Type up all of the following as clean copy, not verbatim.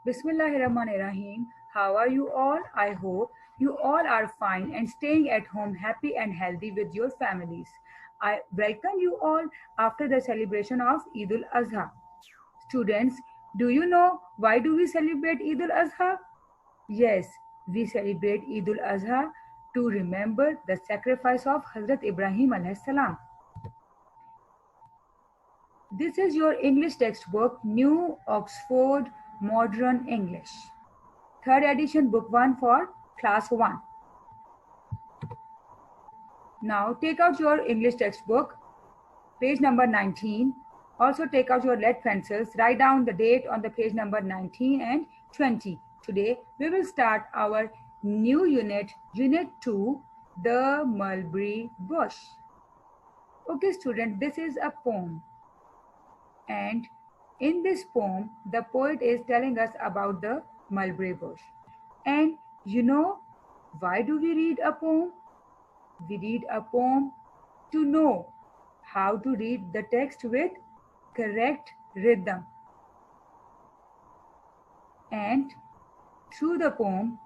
Bismillahirrahmanirrahim. How are you all? I hope you all are fine and staying at home happy and healthy with your families. I welcome you all after the celebration of Eid al-Azha. Students, do you know why do we celebrate Eid al-Azha? Yes, we celebrate Eid al-Azha to remember the sacrifice of Hazrat Ibrahim alayhis salam. This is your English textbook, New Oxford Modern English. Third edition, book 1 for class 1. Now take out your English textbook, page number 19. Also take out your lead pencils, write down the date on the page number 19 and 20. Today we will start our new unit, unit 2, the mulberry bush. Okay student, this is a poem. And in this poem, the poet is telling us about the mulberry bush. And you know, why do we read a poem? We read a poem to know how to read the text with correct rhythm. And through the poem,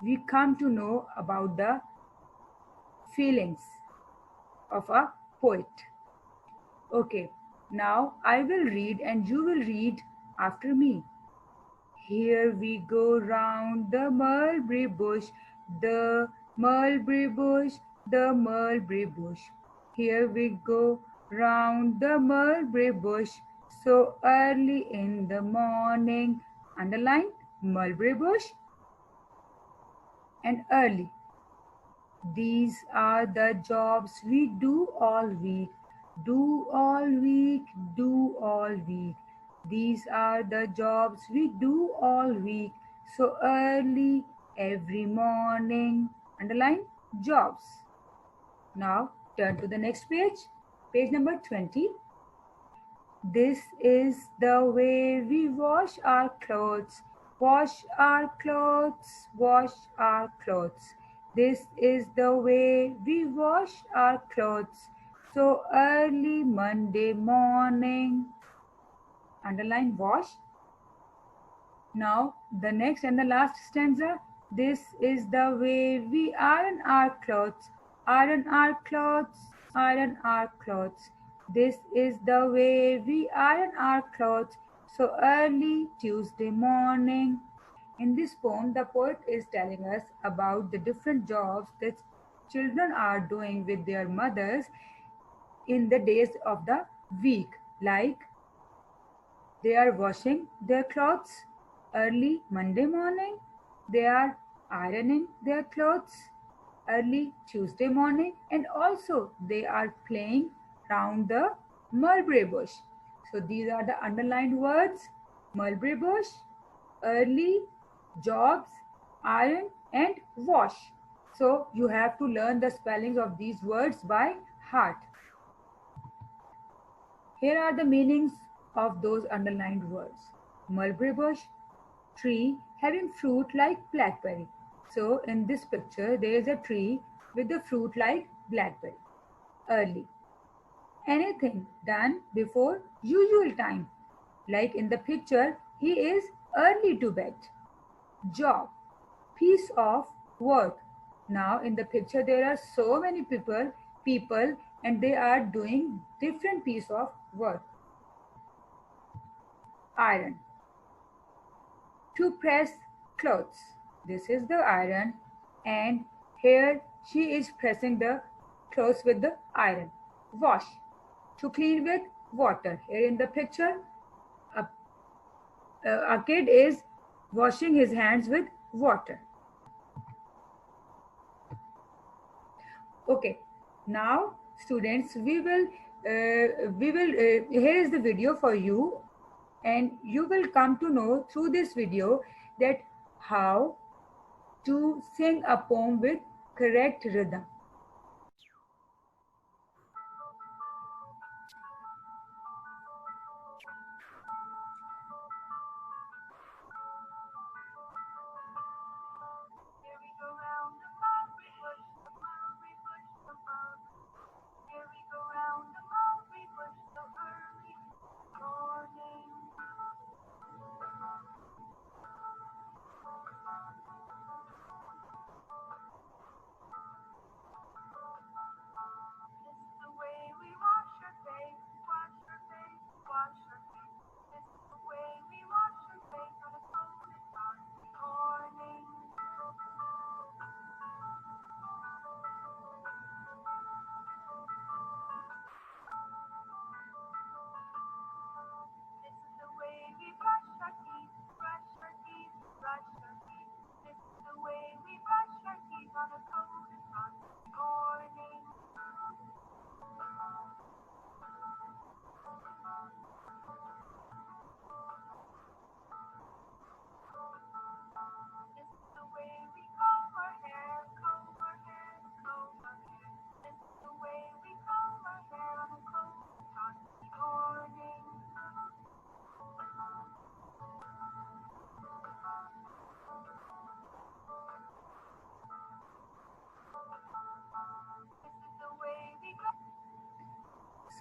we come to know about the feelings of a poet. Okay, now I will read and you will read after me. Here we go round the mulberry bush, the mulberry bush, the mulberry bush. Here we go round the mulberry bush, so early in the morning. Underline mulberry bush and early. These are the jobs we do all week, do all week, do all week. These are the jobs we do all week, so early every morning. Underline jobs. Now turn to the next page, page number 20. This is the way we wash our clothes, wash our clothes, wash our clothes. This is the way we wash our clothes, so early Monday morning. Underline wash. Now the next and the last stanza. This is the way we iron our clothes, iron our clothes, iron our clothes. This is the way we iron our clothes, so early Tuesday morning. In this poem, the poet is telling us about the different jobs that children are doing with their mothers in the days of the week, like they are washing their clothes early Monday morning, they are ironing their clothes early Tuesday morning, and also they are playing round the mulberry bush. So these are the underlined words: mulberry bush, early, jobs, iron, and wash. So you have to learn the spellings of these words by heart. Here are the meanings of those underlined words. Mulberry bush, tree having fruit like blackberry. So in this picture, there is a tree with the fruit like blackberry. Early. Anything done before usual time. Like in the picture, he is early to bed. Job. Piece of work. Now in the picture, there are so many people and they are doing different piece of work. Iron. To press clothes. This is the iron and here she is pressing the clothes with the iron. Wash. To clean with water. Here in the picture, a, a kid is washing his hands with water. Okay, now students, here is the video for you and you will come to know through this video that how to sing a poem with correct rhythm.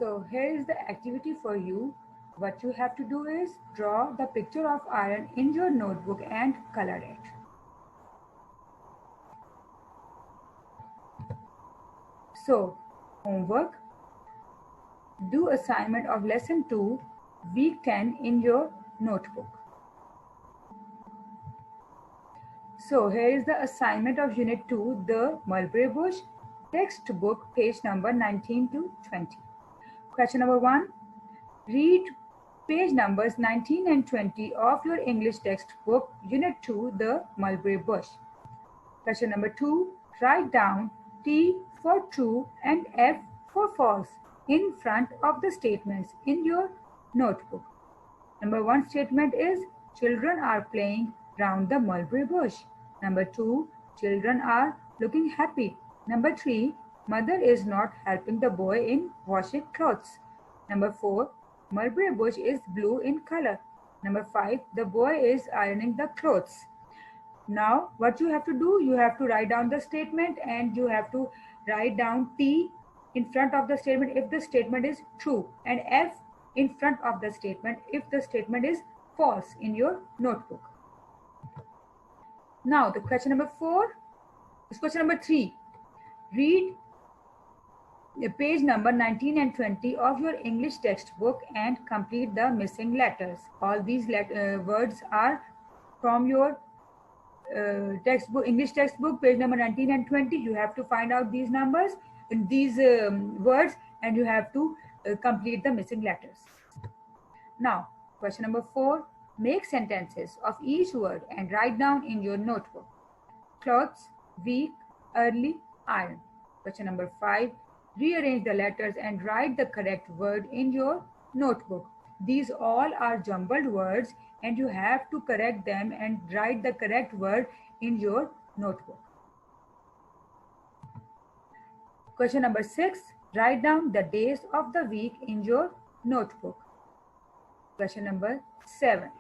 So here is the activity for you. What you have to do is draw the picture of iron in your notebook and color it. So, homework. Do assignment of lesson 2, week 10 in your notebook. So here is the assignment of unit 2, the Mulberry Bush textbook, page number 19 to 20. Question number 1. Read page numbers 19 and 20 of your English textbook, unit 2, the Mulberry Bush. Question number 2. Write down T for true and F for false in front of the statements in your notebook. Number 1 statement is children are playing round the mulberry bush. Number 2, children are looking happy. Number 3, mother is not helping the boy in washing clothes. Number 4, mulberry bush is blue in color. Number 5, the boy is ironing the clothes. Now what you have to do, you have to write down the statement and you have to write down T in front of the statement if the statement is true and F in front of the statement if the statement is false in your notebook. Now the question number 4 is question number 3. Read the page number 19 and 20 of your English textbook and complete the missing letters. All these words are from your textbook, English textbook, page number 19 and 20. You have to find out these numbers in these words and you have to complete the missing letters. Now, question number 4. Make sentences of each word and write down in your notebook. Clothes, week, early, iron. Question number 5. Rearrange the letters and write the correct word in your notebook. These all are jumbled words and you have to correct them and write the correct word in your notebook. Question number 6. Write down the days of the week in your notebook. Question number 7.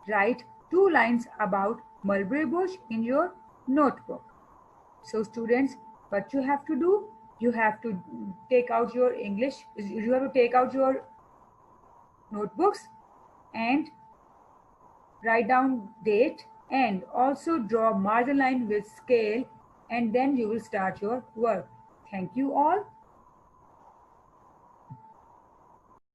Write 2 lines about mulberry bush in your notebook. So students, what you have to do, you have to take out your you have to take out your notebooks and write down date and also draw margin line with scale and then you will start your work. Thank you all.